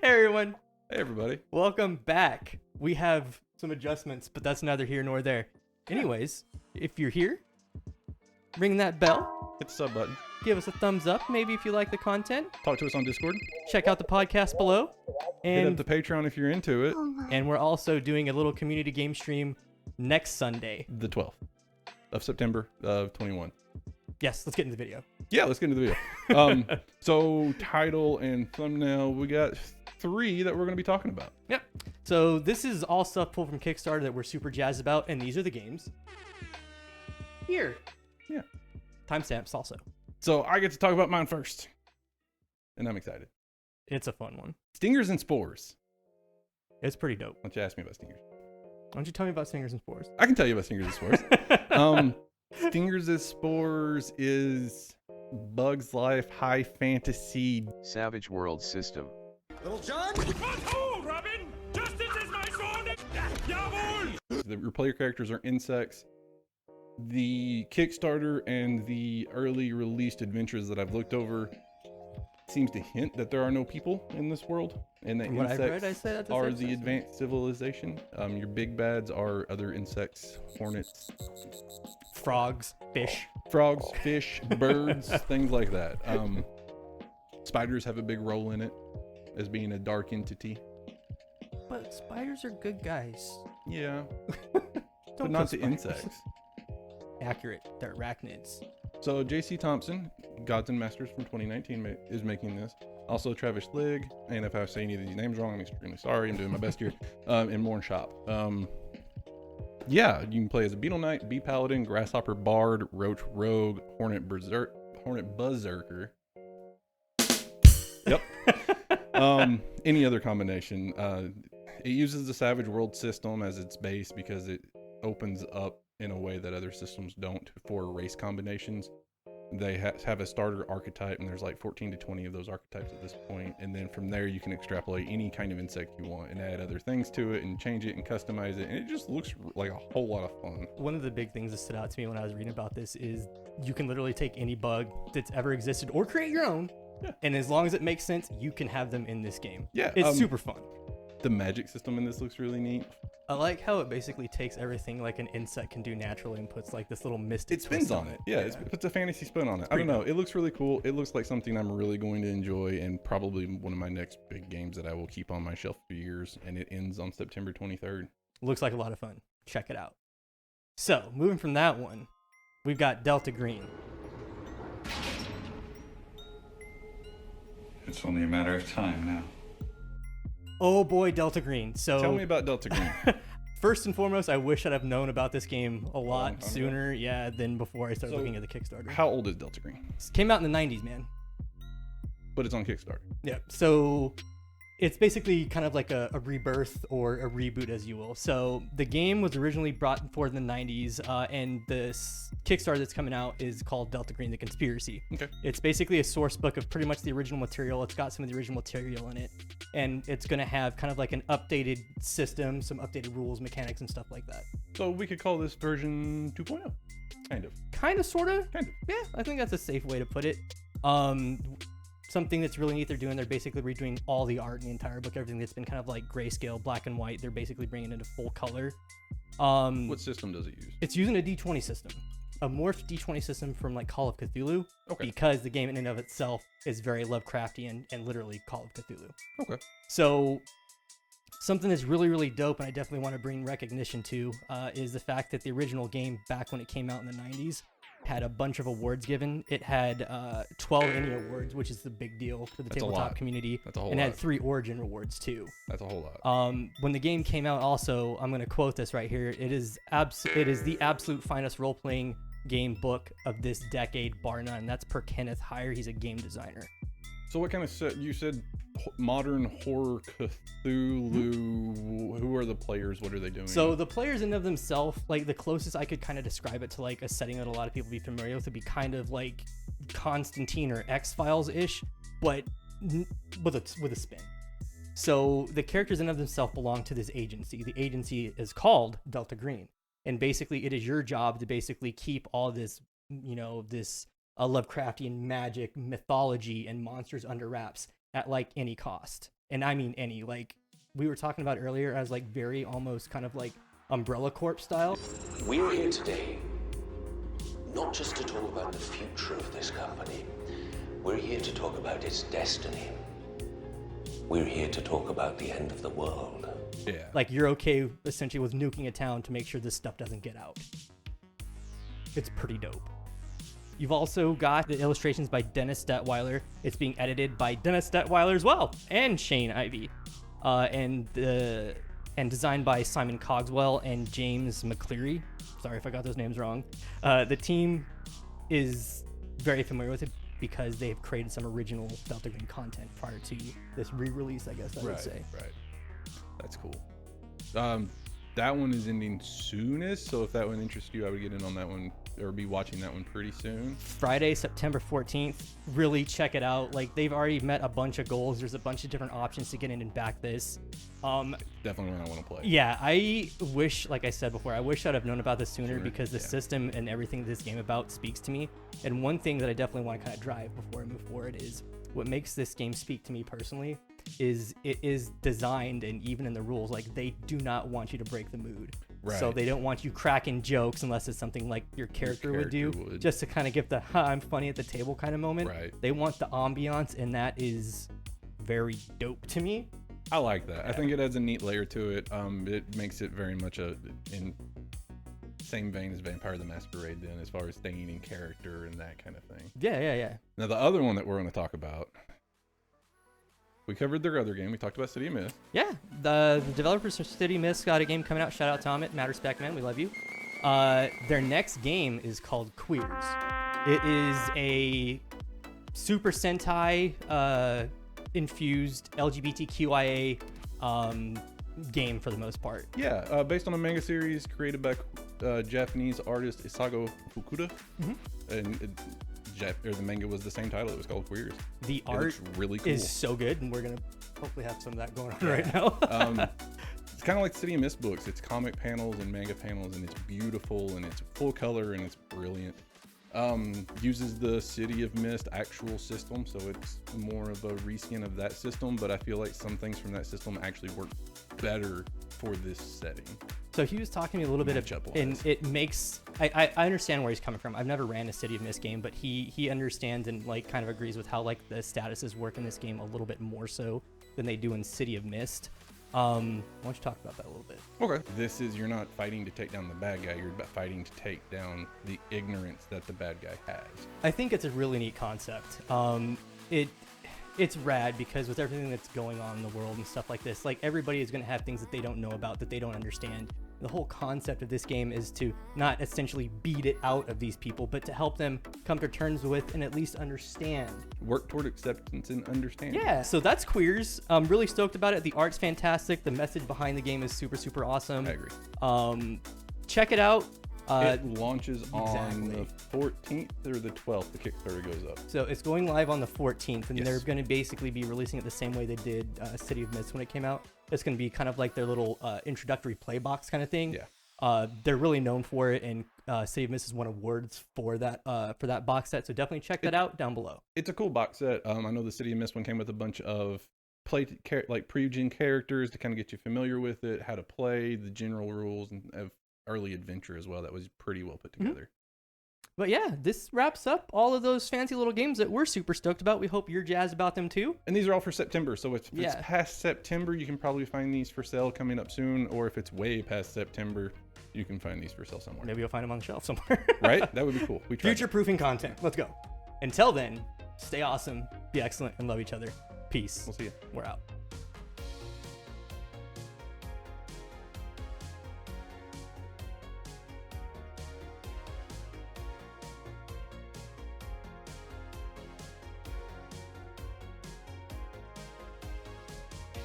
Hey everyone, Hey everybody. welcome back. We have some adjustments, but that's neither here nor there. Anyways, if you're here, ring that bell, Hit the sub button. give us a thumbs up, maybe if you like the content. Talk to us on Discord. Check out the podcast below. Hit up And, the Patreon if you're into it. and we're also doing a little community game stream next Sunday. The 12th of September of 21. Yes, let's get into the video. Yeah, let's get into the video. So title and thumbnail, we got 3 that we're going to be talking about. Yep. So this is all stuff pulled from Kickstarter that we're super jazzed about, and these are the games. Here. Yeah. Timestamps also. So I get to talk about mine first. And I'm excited. It's a fun one. Stingers and Spores. It's pretty dope. Why don't you ask me about Stingers? Why don't you tell me about Stingers and Spores? I can tell you about Stingers and Spores. Stingers and Spores is Bugs Life high fantasy. Savage World System. Little John? Oh, Robin! Justice is my sword! Jawohl! Your player characters are insects. The Kickstarter and the early released adventures that I've looked over seems to hint that there are no people in this world, and that What I've insects read, I say that's a are safe the assessment. advanced civilization. Your big bads are other insects, hornets, Frogs, fish. frogs, fish, birds, things like that. Spiders have a big role in it as being a dark entity. But spiders are good guys. Yeah, Don't but not kill the spiders. insects. Accurate. They're arachnids. So J.C. Thompson, Gods and Masters from 2019, is making this. Also Travis Ligg, and if I say any of these names wrong, I'm extremely sorry. I'm doing my best here. And Morn Shop. Yeah, you can play as a Beetle Knight, Bee Paladin, Grasshopper Bard, Roach Rogue, Hornet Berserker. Yep. Any other combination. It uses the Savage World system as its base because it opens up in a way that other systems don't for race combinations. They have a starter archetype, and there's like 14 to 20 of those archetypes at this point. And then from there, you can extrapolate any kind of insect you want and add other things to it and change it and customize it. And it just looks like a whole lot of fun. One of the big things that stood out to me when I was reading about this is you can literally take any bug that's ever existed or create your own. Yeah. And as long as it makes sense, you can have them in this game. Yeah, It's super fun. The magic system in this looks really neat. I like how it basically takes everything like an insect can do naturally and puts like this little mystic It spins twist on it. Yeah, it puts a fantasy spin on it. I pretty don't know. It looks really cool. It looks like something I'm really going to enjoy, and probably one of my next big games that I will keep on my shelf for years. And it ends on September 23rd. Looks like a lot of fun. Check it out. So, moving from that one, we've got Delta Green. It's only a matter of time now. Oh boy, Delta Green. So Tell me about Delta Green. first and foremost, I wish I'd have known about this game a long lot time ago. sooner, than before I started So, looking at the Kickstarter. How old is Delta Green? Came out in the 90s, man. But it's on Kickstarter. Yeah. So it's basically kind of like a rebirth or a reboot, as you will. So the game was originally brought forward in the 90s, and this Kickstarter that's coming out is called Delta Green: The Conspiracy. Okay. It's basically a source book of pretty much the original material. It's got some of the original material in it, and it's going to have kind of like an updated system, some updated rules, mechanics, and stuff like that. So we could call this version 2.0. Kind of. Kind of, sort of. Kind of. Yeah, I think that's a safe way to put it. Something that's really neat they're doing, they're basically redoing all the art in the entire book. Everything that's been kind of like grayscale, black and white, they're basically bringing it into full color. What system does it use? It's using a D20 system, a morphed D20 system from like Call of Cthulhu, Okay. because the game in and of itself is very Lovecraftian and literally Call of Cthulhu. Okay. So something that's really, really dope, and I definitely want to bring recognition to, is the fact that the original game, back when it came out in the 90s, had a bunch of awards given. It had 12 Annie Awards, which is the big deal for the That's a tabletop lot. community. That's a whole and lot. had 3 Origin Awards too. That's a whole lot. When the game came out, also, I'm going to quote this right here. It is the absolute finest role-playing game book of this decade, bar none. That's per Kenneth Heyer. He's a game designer. So what kind of set? You said modern horror Cthulhu. Who are the players? What are they doing? So the players in of themselves, like the closest I could kind of describe it to like a setting that a lot of people be familiar with would be kind of like Constantine or X-Files ish, but with a spin. So the characters in of themselves belong to this agency. The agency is called Delta Green, and basically it is your job to basically keep all this, this Lovecraftian magic, mythology, and monsters under wraps at like any cost. and I mean any. Like we were talking about earlier, as like very almost kind of like Umbrella Corp style. We're here today, not just to talk about the future of this company. We're here to talk about its destiny. We're here to talk about the end of the world. Yeah. Like you're okay essentially with nuking a town to make sure this stuff doesn't get out. It's pretty dope. You've also got the illustrations by Dennis Detweiler. It's being edited by Dennis Detweiler as well, and Shane Ivey, and designed by Simon Cogswell and James McCleary. Sorry if I got those names wrong. The team is very familiar with it because they've created some original Delta Green content prior to this re-release, I guess I would say. Right. That's cool. That one is ending soonest, so if that one interests you, I would get in on that one or be watching that one pretty soon. Friday, September 14th. Really check it out. Like they've already met a bunch of goals. There's a bunch of different options to get in and back this. Definitely one I want to play. Yeah, I wish, like I said before, I wish I'd have known about this sooner because the yeah. system and everything this game about speaks to me. And one thing that I definitely want to kind of drive before I move forward is what makes this game speak to me personally is it is designed, and even in the rules, like they do not want you to break the mood. Right. So they don't want you cracking jokes unless it's something like your character would do, just to kind of give the I'm funny at the table kind of moment. Right. They want the ambiance, and that is very dope to me. I like that. I think it adds a neat layer to it. It makes it very much in same vein as Vampire the Masquerade then, as far as staying in character and that kind of thing. Yeah. Now the other one that we're going to talk about, we covered their other game. We talked about City of Mist. Yeah, the developers of City Mist got a game coming out. Shout out to Amit, Matter Spec Man, we love you. Their next game is called Queerz. It is a Super Sentai infused LGBTQIA game for the most part. Yeah, based on a manga series created by Japanese artist Isago Fukuda. And the manga was the same title. It was called Queerz. The art looks really cool. is so good, and we're going to hopefully have some of that going on right now. It's kind of like City of Mist books. It's comic panels and manga panels, and it's beautiful, and it's full color, and it's brilliant. Uses the City of Mist actual system, so it's more of a reskin of that system, but I feel like some things from that system actually work better for this setting. So he was talking to me a little bit of, and it makes, I understand where he's coming from. I've never ran a City of Mist game, but he understands and like kind of agrees with how like the statuses work in this game a little bit more so than they do in City of Mist. Why don't you talk about that a little bit? Okay. This is, you're not fighting to take down the bad guy, you're fighting to take down the ignorance that the bad guy has. I think it's a really neat concept. It's rad because with everything that's going on in the world and stuff like this, like everybody is going to have things that they don't know about, that they don't understand. The whole concept of this game is to not essentially beat it out of these people, but to help them come to terms with and at least understand. Work toward acceptance and understanding. Yeah, so that's Queerz. I'm really stoked about it. The art's fantastic. The message behind the game is super, super awesome. I agree. Check it out. It launches on the 14th or the 12th. The Kickstarter goes up. So it's going live on the 14th, and Yes. they're going to basically be releasing it the same way they did City of Mist when it came out. It's going to be kind of like their little introductory play box kind of thing. Yeah. They're really known for it, and City of Mist has won awards for that box set. So definitely check that out down below. It's a cool box set. I know the City of Mist one came with a bunch of pre-gen characters to kind of get you familiar with it, how to play, the general rules, and of early adventure as well. That was pretty well put together. But yeah, this wraps up all of those fancy little games that we're super stoked about. We hope you're jazzed about them too. And these are all for September. So if it's past September, you can probably find these for sale coming up soon. Or if it's way past September, you can find these for sale somewhere. Maybe you'll find them on the shelf somewhere. Right? That would be cool. Future-proofing content. Let's go. Until then, stay awesome, be excellent, and love each other. Peace. We'll see you. We're out.